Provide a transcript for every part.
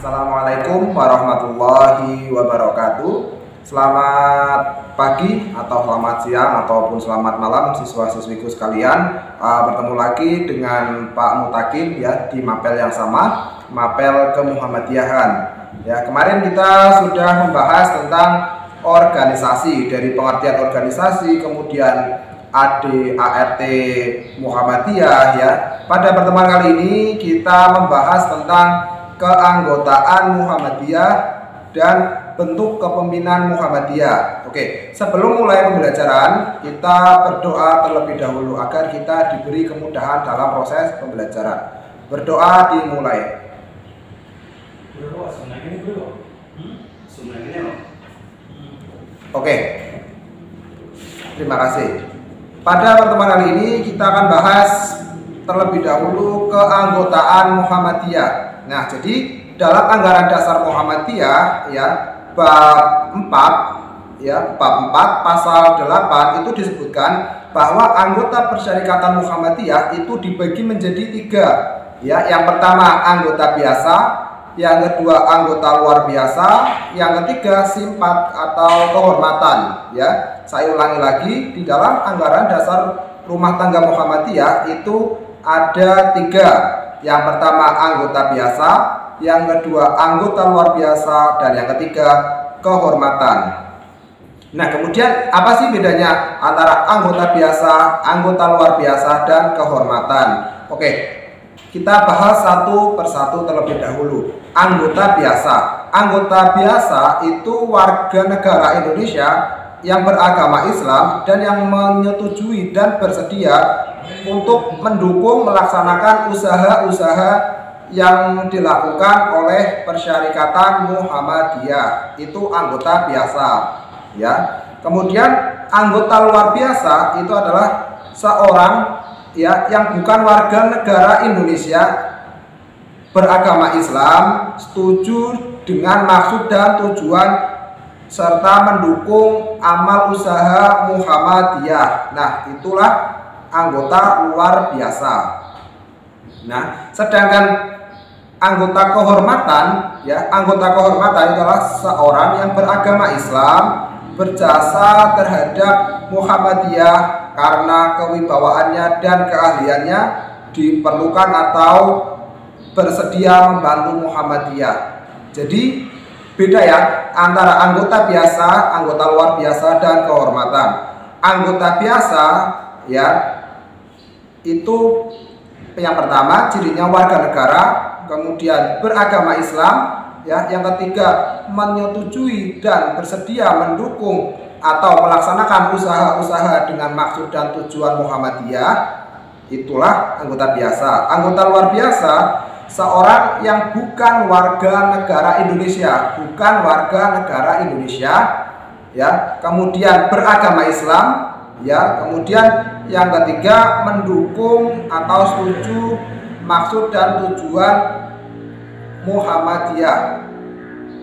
Assalamualaikum warahmatullahi wabarakatuh. Selamat pagi atau selamat siang ataupun selamat malam siswa-siswiku sekalian. Bertemu lagi dengan Pak Mutakin ya di mapel yang sama, mapel kemuhammadiyahan. Ya, kemarin kita sudah membahas tentang organisasi, dari pengertian organisasi, kemudian AD/ART Muhammadiyah ya. Pada pertemuan kali ini kita membahas tentang keanggotaan Muhammadiyah dan bentuk kepemimpinan Muhammadiyah. Oke, sebelum mulai pembelajaran, kita berdoa terlebih dahulu agar kita diberi kemudahan dalam proses pembelajaran. Berdoa dimulai. Oke, terima kasih. Pada pertemuan kali ini kita akan bahas terlebih dahulu keanggotaan Muhammadiyah. Nah, jadi dalam anggaran dasar Muhammadiyah ya, bab 4 ya, bab 4 pasal 8 itu disebutkan bahwa anggota persyarikatan Muhammadiyah itu dibagi menjadi 3 ya. Yang pertama anggota biasa, yang kedua anggota luar biasa, yang ketiga simpat atau kehormatan ya. Saya ulangi lagi, di dalam anggaran dasar rumah tangga Muhammadiyah itu ada 3. Yang pertama anggota biasa, yang kedua anggota luar biasa, dan yang ketiga kehormatan. Nah, kemudian apa sih bedanya antara anggota biasa, anggota luar biasa, dan kehormatan? Oke, kita bahas satu persatu terlebih dahulu. Anggota biasa. Anggota biasa itu warga negara Indonesia yang beragama Islam dan yang menyetujui dan bersedia untuk mendukung melaksanakan usaha-usaha yang dilakukan oleh Persyarikatan Muhammadiyah. Itu anggota biasa ya. Kemudian anggota luar biasa itu adalah seorang ya yang bukan warga negara Indonesia, beragama Islam, setuju dengan maksud dan tujuan serta mendukung amal usaha Muhammadiyah. Nah, itulah anggota luar biasa. Nah, sedangkan anggota kehormatan ya, anggota kehormatan adalah seorang yang beragama Islam, berjasa terhadap Muhammadiyah karena kewibawaannya dan keahliannya diperlukan atau bersedia membantu Muhammadiyah. Jadi beda ya antara anggota biasa, anggota luar biasa, dan kehormatan. Anggota biasa ya itu yang pertama cirinya warga negara, kemudian beragama Islam ya, yang ketiga menyetujui dan bersedia mendukung atau melaksanakan usaha-usaha dengan maksud dan tujuan Muhammadiyah. Itulah anggota biasa. Anggota luar biasa seorang yang bukan warga negara Indonesia, bukan warga negara Indonesia ya, kemudian beragama Islam ya, kemudian yang ketiga mendukung atau setuju maksud dan tujuan Muhammadiyah.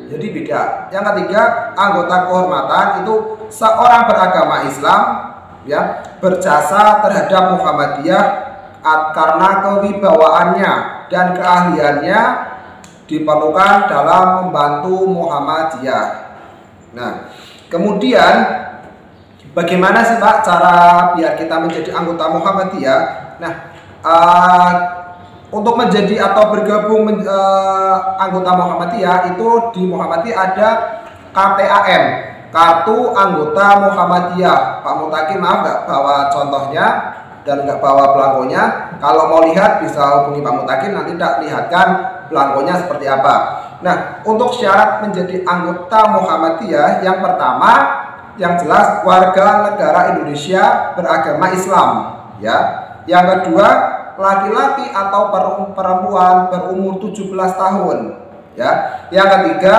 Jadi beda. Yang ketiga anggota kehormatan itu seorang beragama Islam ya, berjasa terhadap Muhammadiyah karena kewibawaannya dan keahliannya diperlukan dalam membantu Muhammadiyah. Nah, kemudian bagaimana sih Pak cara biar kita menjadi anggota Muhammadiyah? Nah, untuk menjadi atau bergabung anggota Muhammadiyah itu di Muhammadiyah ada KTAM, kartu anggota Muhammadiyah. Pak Mutakin maaf nggak bawa contohnya dan nggak bawa belangkonya. Kalau mau lihat bisa hubungi Pak Mutakin, nanti tak lihatkan belangkonya seperti apa. Nah, untuk syarat menjadi anggota Muhammadiyah, yang pertama yang jelas warga negara Indonesia beragama Islam ya. Yang kedua laki-laki atau perempuan berumur 17 tahun ya. Yang ketiga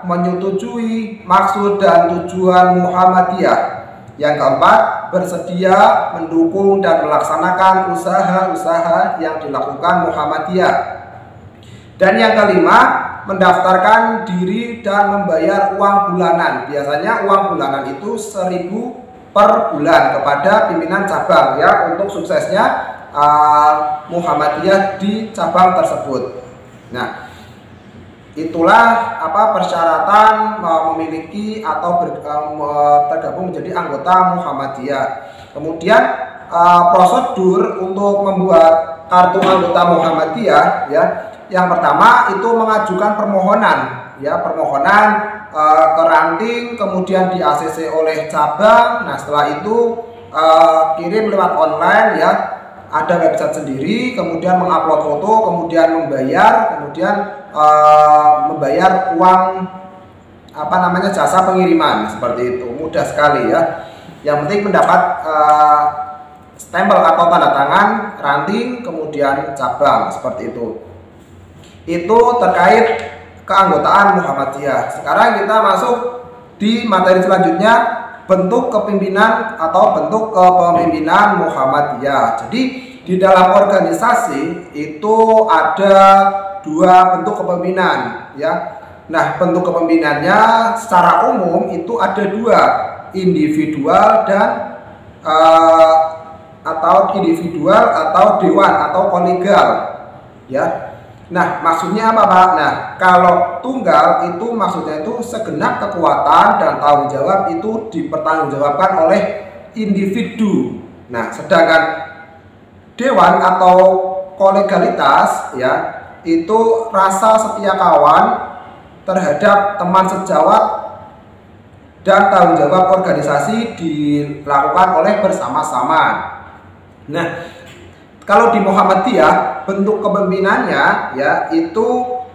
menyetujui maksud dan tujuan Muhammadiyah. Yang keempat bersedia mendukung dan melaksanakan usaha-usaha yang dilakukan Muhammadiyah. Dan yang kelima mendaftarkan diri dan membayar uang bulanan. Biasanya uang bulanan itu 1.000 per bulan kepada pimpinan cabang ya, untuk suksesnya Muhammadiyah di cabang tersebut. Nah, Itulah persyaratan memiliki atau tergabung menjadi anggota Muhammadiyah. Kemudian prosedur untuk membuat kartu anggota Muhammadiyah, ya, yang pertama itu mengajukan permohonan, ya, permohonan ke ranting, kemudian di ACC oleh cabang. Nah, setelah itu kirim lewat online, ya, ada website sendiri, kemudian mengupload foto, kemudian membayar, kemudian membayar uang jasa pengiriman, seperti itu. Mudah sekali, ya. Yang penting mendapat stempel atau tanda tangan ranting, kemudian cabang, seperti itu. Itu terkait keanggotaan Muhammadiyah. Sekarang kita masuk di materi selanjutnya, bentuk kepemimpinan atau bentuk kepemimpinan Muhammadiyah. Jadi di dalam organisasi itu ada dua bentuk kepemimpinan, ya. Nah, bentuk kepemimpinannya secara umum itu ada dua, individual dan atau dewan atau kolegial, ya. Nah, maksudnya apa, Pak? Nah, kalau tunggal itu maksudnya itu segenap kekuatan dan tanggung jawab itu dipertanggungjawabkan oleh individu. Nah, sedangkan dewan atau kolegialitas, ya, itu rasa setia kawan terhadap teman sejawat dan tanggung jawab organisasi dilakukan oleh bersama-sama. Nah, kalau di Muhammadiyah bentuk kepemimpinannya, ya, itu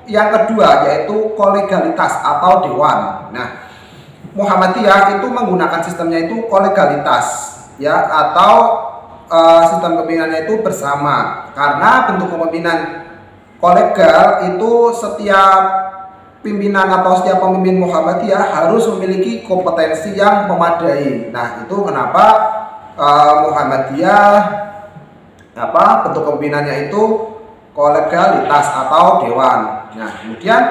yang kedua, yaitu kolegialitas atau dewan. Nah, Muhammadiyah itu menggunakan sistemnya itu kolegialitas, ya, atau sistem kepemimpinannya itu bersama. Karena bentuk kepemimpinan kolegial itu setiap pimpinan atau setiap pemimpin Muhammadiyah harus memiliki kompetensi yang memadai. Nah, itu kenapa Muhammadiyah bentuk kepemimpinannya itu kolegialitas atau dewan. Nah, kemudian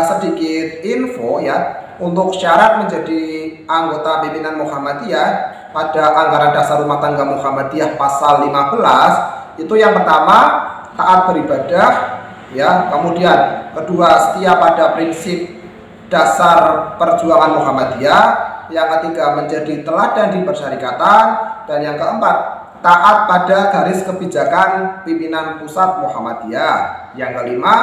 sedikit info, ya, untuk syarat menjadi anggota pimpinan Muhammadiyah pada anggaran dasar rumah tangga Muhammadiyah pasal 15 itu yang pertama taat beribadah, ya, kemudian kedua setia pada prinsip dasar perjuangan Muhammadiyah, yang ketiga menjadi teladan di persyarikatan, dan yang keempat taat pada garis kebijakan pimpinan pusat Muhammadiyah. Yang kelima,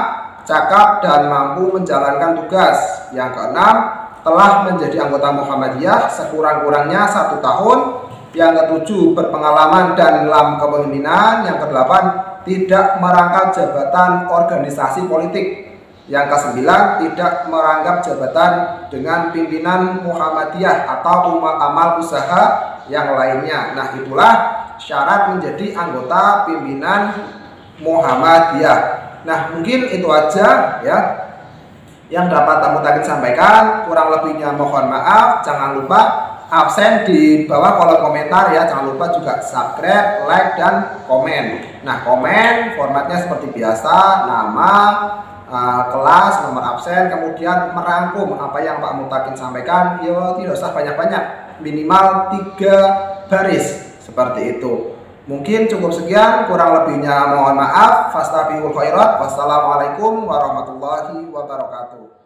cakap dan mampu menjalankan tugas. Yang keenam, telah menjadi anggota Muhammadiyah sekurang-kurangnya 1 tahun. Yang ketujuh, berpengalaman dalam kepemimpinan. Yang kedelapan, tidak merangkap jabatan organisasi politik. Yang kesembilan, tidak merangkap jabatan dengan pimpinan Muhammadiyah atau amal usaha yang lainnya. Nah, itulah syarat menjadi anggota pimpinan Muhammadiyah. Nah, mungkin itu aja, ya, yang dapat Mutakin sampaikan. Kurang lebihnya mohon maaf. Jangan lupa absen di bawah kolom komentar, ya. Jangan lupa juga subscribe, like, dan komen. Nah, komen formatnya seperti biasa, nama, kelas, nomor absen, kemudian merangkum apa yang Pak Mutakin sampaikan. Ya, tidak usah banyak-banyak, minimal 3 baris, seperti itu. Mungkin cukup sekian, kurang lebihnya mohon maaf. Fastabiqul khairat. Wassalamualaikum warahmatullahi wabarakatuh.